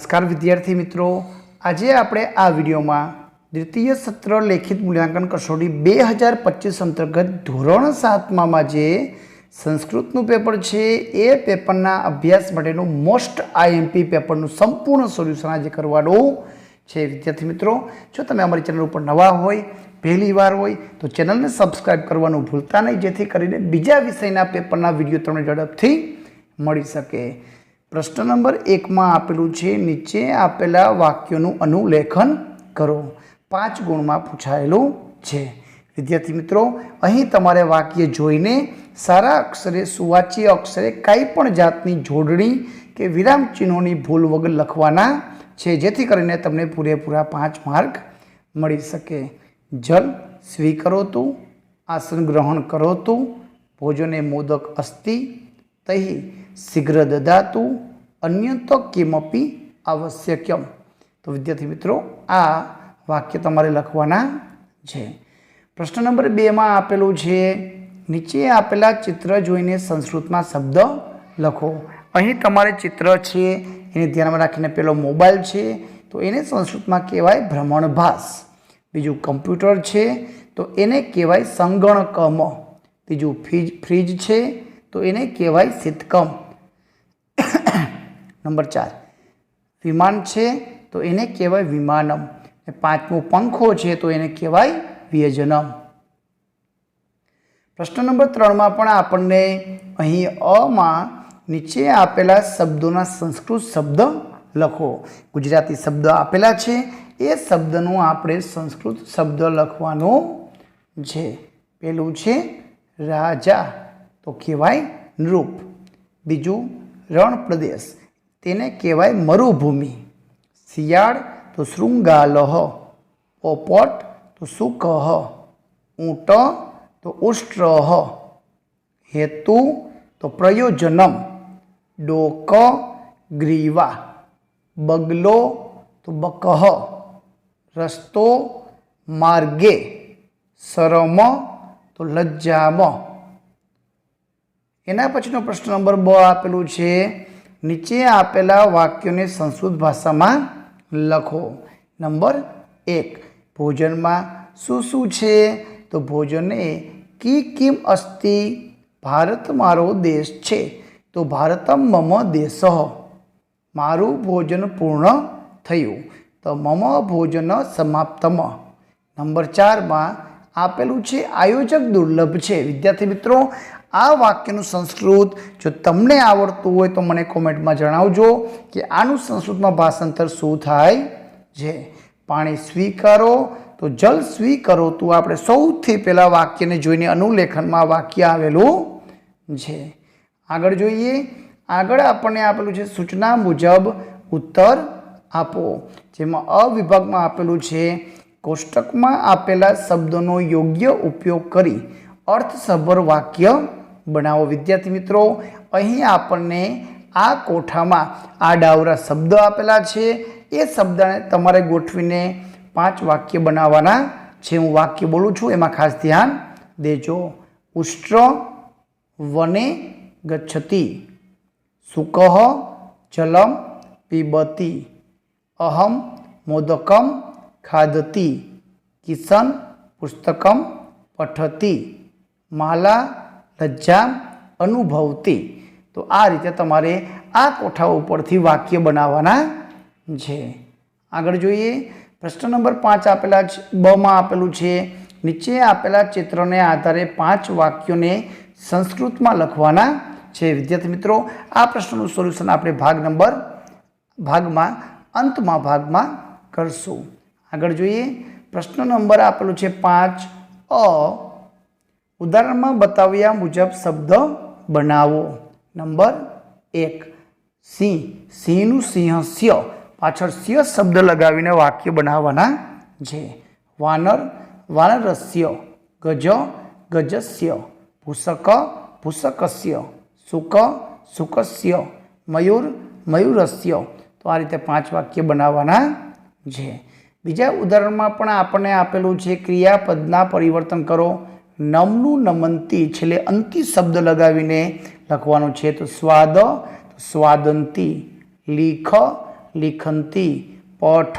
नमस्कार विद्यार्थी मित्रों, आज આપણે આ વિડિયોમાં દ્વિતીય સત્ર લેખિત મૂલ્યાંકન કસોટી 2025 અંતર્ગત ધોરણ 7 માં જે સંસ્કૃતનું પેપર છે એ પેપરના અભ્યાસ માટેનું મોસ્ટ આઈએમપી પેપરનું સંપૂર્ણ સોલ્યુશન આજે કરવાનું છે। વિદ્યાર્થી મિત્રો, જો તમે અમારી ચેનલ ઉપર નવા હોય, પહેલી વાર હોય તો ચેનલને સબસ્ક્રાઇબ કરવાનું ભૂલતા નહીં, જેથી કરીને બીજા વિષયના પેપરના વિડિયો તમને ઝડપથી મળી શકે। प्रश्न नंबर 1 में आपेलू छे नीचे आपेला वाक्यों अनुलेखन करो। 5 गुण में पूछायेलू छे। विद्यार्थी मित्रों, अहीं तमारे वाक्य जोईने सारा अक्षरे सुवाच्य अक्षरे काई पण जातनी जोडणी के विराम चिन्होनी भूल वगर लखवाना छे, जेथी करीने तमने पूरेपूरा 5 मार्क मळी सके। जल स्वीकरोतु, आसन ग्रहण करोतु, भोजने मोदक अस्ति, तही शीघ्र ददातु, अन्यतो किमपि आवश्यकम। तो विद्यार्थी मित्रों, आ वाक्य तमारे लखवाना छे। प्रश्न नंबर 2 में आपेलू छे नीचे आपेला चित्र जोईने संस्कृत में शब्द लखो। अहीं तमारे चित्र छे एने ध्यान में राखीने पेलो मोबाइल छे तो एने संस्कृत में कहेवाय भ्रमणभास। बीजू कम्प्यूटर छे तो एने कहेवाय संगणकम। तीजू फ्रीज छे तो एने कहेवाय शीतकम। नंबर 4 विमान छे तो एने कहेवाय विमानम। 5मो पंखो छे तो एने कहेवाय व्यजनम। प्रश्न नंबर 3 में पण आपणे अहीं अ में नीचे आपेला शब्दों संस्कृत शब्द लखो। गुजराती शब्द आपेला छे ए शब्दनो आपणे संस्कृत शब्द लखवानो छे। पेलुं छे राजा तो कहेवाय नृप। बीजू रण प्रदेश तेने कहेवाय मरुभूमि। शियाळ तो शृंगालह। पोपट तो सुकह। ऊँट तो उष्ट्रह। हेतु तो प्रयोजनम। डोक ग्रीवा। बगलो तो बकह। रस्तो मार्गे। शरम तो लज्जाम। एना पछीनो प्रश्न नंबर 2 आपेलू छे नीचे आपेला वाक्यों ने संस्कृत भाषा में लखो। नंबर 1 भोजन में शू शू छे तो भोजने की किम अस्ति। भारत मारो देश छे तो भारतम मम देशः। मारू भोजन पूर्ण थयुं तो मम भोजन समाप्तम। नंबर 4 में आपेलू छे आयोजक दुर्लभ छे। विद्यार्थी मित्रों, आ वाक्यનું संस्कृत जो तमने आवड़तुं होय तो मने कॉमेंट में जणावजो कि आनु संस्कृत में भाषांतर शुं थाय छे। पाणी स्वीकारो तो जल स्वीकारो तो आपणे सौथी पहेला वाक्यने जोईने अनुलेखन में वाक्य आवेलुं छे। आगळ जोईए। आगळ आपणे आपेलुं छे सूचना मुजब उत्तर आपो, जेमां अ विभाग में आपेलुं छे कोष्टक में आपेला शब्दों योग्य उपयोग करी अर्थसभर वाक्य बनावो। विद्यार्थी मित्रों, अहीं आपणे आ कोठामां आडावरा शब्द आपेला छे ए शब्दने तमारे गोठवीने 5 वाक्य बनाववाना छे। हूँ वाक्य बोलूं छुं एमां खास ध्यान देजो। उष्ट्र वने गच्छति। सुकः जलम पिबति। अहम मोदकम खादति। किशन पुस्तकम पठति। माला लज्जा अनुभवती। तो आ रीते तमारे आ कोठा उपरथी वाक्य बनावाना छे। आगळ जोईए। प्रश्न नंबर 5 आपेला ब में आपेलू छे नीचे आपेला चित्रने आधारे 5 वाक्यों ने संस्कृत में लखवाना छे। विद्यार्थी मित्रों, आ प्रश्नનું सोल्यूशन आपणे भागમાં अंतમાં भागમાં करशुं। आगळ जोईए। प्रश्न नंबर आपेलू छे 5 अ। उदाहरण में बताव्या मुजब शब्द बनावो। नंबर 1 सिंह। सिंहनु सिंहस्य पाछळ स्य शब्द लगावीने वाक्य बनाववाना छे। वानर वानरस्य। गज गजस्य। पूषक पूषकस्य। शुक शुकस्य। मयूर मयूरस्य। तो आ रीते 5 वाक्य बनाववाना छे। बीजा उदाहरण में पण आपणे आपेलू छे क्रियापदना परिवर्तन करो। नमनु नमंती छेल्ले अंति शब्द लगावीने लखवानुं छे। तो स्वाद स्वादंती। लीख लिखन्ति, पठ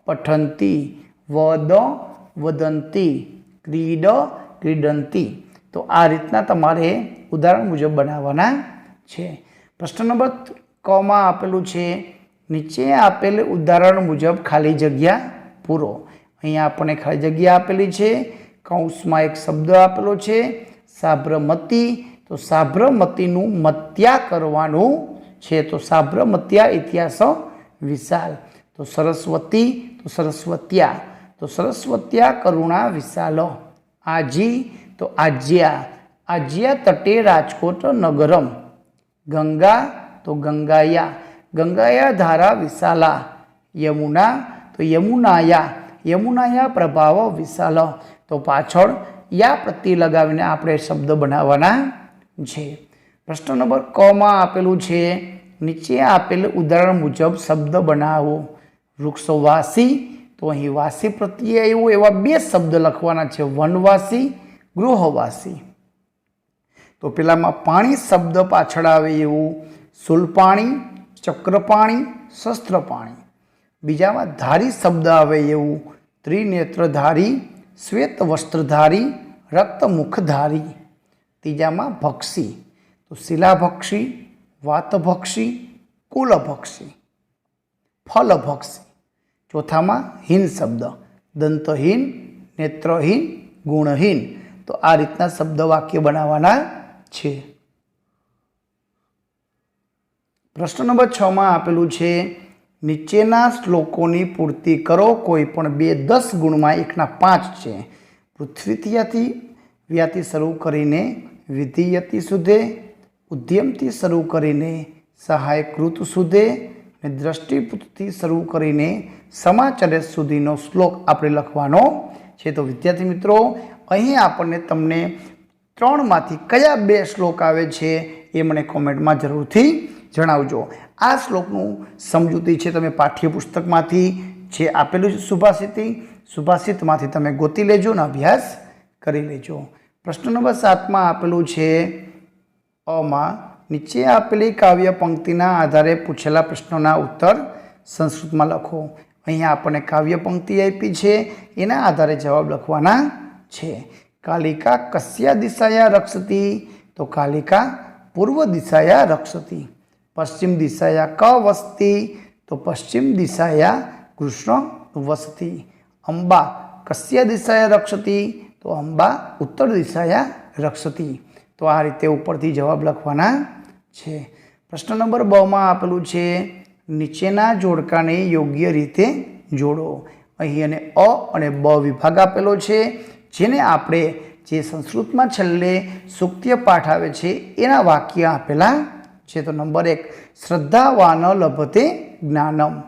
पठन्ति, वद वदन्ति, क्रीड क्रीडन्ति। तो आ रीतना तमारे उदाहरण मुजब बनावाना छे। प्रश्न नंबर क में आपेलू छे नीचे आपेल उदाहरण मुजब खाली जग्या पूरो। अहींया आपणे खाली जग्या आपेली छे, कौंस में एक शब्द आपेलो छे साबरमती। तो साबरमतीनुं मत्या करवानुं छे। तो साबरमत्या इतिहास विशाल। तो सरस्वती तो सरस्वत्या। तो सरस्वत्या करुणा विशाल। आजी तो आज्या, आज्या तटे राजकोट नगरम। गंगा तो गंगाया, गंगाया धारा विशाला। यमुना तो यमुनाया, यमुनाया प्रभाव विशाल। तो पाछळ या प्रत्यय लगावीने आपणे शब्द बनाववाना छे। प्रश्न नंबर क में आपेलू छे नीचे आपेल उदाहरण मुजब शब्द बनावो। वृक्षवासी तो अहीं वासी प्रत्यय आव्यो एवा बे शब्द लखवाना छे, वनवासी गृहवासी। तो पेलामां पाणी शब्द पाछळ आवे एवुं शूलपाणी, चक्रपाणी, शस्त्रपाणी। बीजामां धारी शब्द आवे एवुं त्रिनेत्रधारी, श्वेत वस्त्रधारी, रक्तमुखधारी। तीजामां भक्षी तो शिलाभक्षी, वातभक्षी, कुलभक्षी, फलभक्षी। चौथामां हीन शब्द दंतहीन, नेत्रहीन, गुणहीन। तो आ रीतना शब्द वाक्य बनावाना छे। प्रश्न नंबर 6 में आपेलू छे नीचेना श्लोकोनी पूर्ति करो। कोईपण बे 10 गुण में 1 ना 5 छे। पृथ्वीथी व्याति शरू करीने विधियति सुधे, उद्यमथी शरू करीने सहायकृत सुधे, दृष्टिपुटथी शरू करीने समाचार सुधीनो श्लोक आपणे लखवानो छे। तो विद्यार्थी मित्रों अहीं आपणे तमने 3 मांथी कया 2 श्लोक आवे छे ए मने कॉमेंट में जरूरथी जणावजो। आ श्लोकनुं समजूती छे तमे पाठ्यपुस्तकमांथी जे आपेलुं छे सुभाषितमांथी तमे गोती लेजो ने अभ्यास करी लेजो। प्रश्न नंबर 7 में आपेलुं छे अ में नीचे आपेली काव्य पंक्तिना आधारे पूछेला प्रश्नोना उत्तर संस्कृत में लखो। अहींया आपणे काव्य पंक्ति आपी छे एना आधारे जवाब लखवाना छे। कालिका कस्या दिशाया रक्षति? तो कालिका पूर्व दिशाया रक्षति। पश्चिम दिशाया क वसति? तो पश्चिम दिशाया कृष्ण वसति। अंबा कस्या दिशाया रक्षति? तो अंबा उत्तर दिशाया रक्षति। तो आ रीते उपरथी जवाब लखवाना छे। प्रश्न नंबर 2 में आपेलू छे नीचेना जोड़काने योग्य रीते जोड़ो। अहीं अने अ अने ब विभाग आपेलो छे जेने आपणे जे संस्कृत में छेल्ले सूक्त्य पाठ आवे छे एना वाक्य आपेला छे। तो नंबर 1 श्रद्धावान लभते ज्ञानम,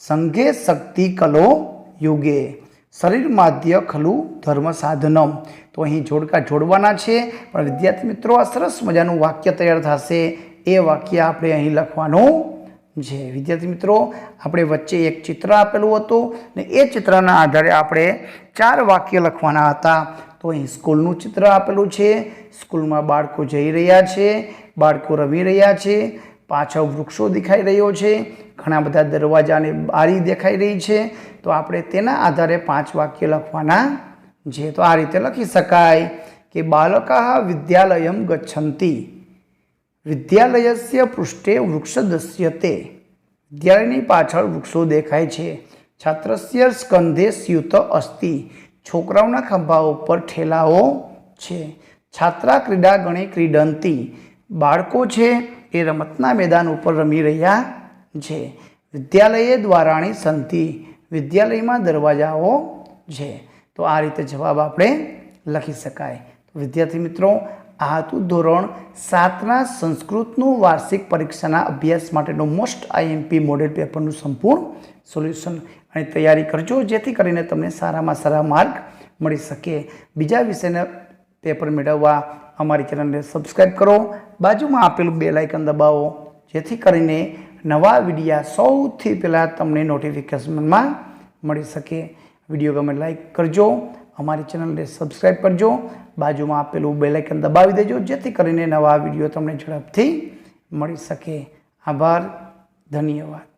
संघे शक्ति कलो युगे, शरीर माध्य खलु धर्म साधनम। तो अहीं जोड़का जोड़वाना छे। पण विद्यार्थी मित्रों आ सरस मजानुं वाक्य तैयार थशे ए वाक्य आपणे અહીં લખવાનું છે। विद्यार्थी मित्रों આપણે વચ્ચે એક ચિત્ર આપેલું હતું ને એ ચિત્રના આધારે આપણે 4 વાક્ય લખવાના હતા। તો અહીં સ્કૂલનું ચિત્ર આપેલું છે। સ્કૂલમાં બાળકો જઈ રહ્યા છે, બાળકો રમી રહ્યા છે, પાછળ વૃક્ષો દેખાઈ રહ્યો છે, ઘણા બધા દરવાજા અને બારી દેખાઈ રહી છે। તો આપણે તેના આધારે 5 વાક્ય લખવાના છે। તો આ રીતે લખી શકાય કે બાલકાः વિદ્યાલયं ગચ્છन्ति, विद्यालयस्य पृष्ठे वृक्ष दृश्यते, विद्यालयनी पाछळ वृक्षो देखाय छे। छात्रस्य स्कंधे स्यूत अस्ति, छोकराओना खंभा उपर ठेलाओ छे। छात्रा क्रीडागणे क्रीडन्ति, बाळको छे ए रमतना मैदान उपर रमी रह्या छे। विद्यालये द्वाराणी सन्ति, विद्यालयमां दरवाजाओ छे। तो आ रीते जवाब आपणे लखी शकाय। तो विद्यार्थी मित्रों आ हतुं धोरण 7 संस्कृतनु वार्षिक परीक्षाना अभ्यास माटेनो मोस्ट आईएमपी मॉडल पेपरનું संपूर्ण सोल्यूशन અને તૈયારી કરજો જેથી કરીને તમને સારામાં સારા માર્ક મળી શકે। બીજા વિષયના પેપર મેળવવા અમારી ચેનલને સબસ્ક્રાઇબ કરો, બાજુમાં આપેલું બેલ આઇકન દબાવો જેથી કરીને નવા વિડિયા સૌથી પહેલાં તમને નોટિફિકેશનમાં મળી શકે। વિડિયો ગમે લાઈક કરજો, અમારી ચેનલને સબસ્ક્રાઇબ કરજો, બાજુમાં આપેલું બેલ આઇકન દબાવી દેજો જેથી કરીને નવા વિડિયો તમને ઝડપથી મળી શકે। આભાર, ધન્યવાદ।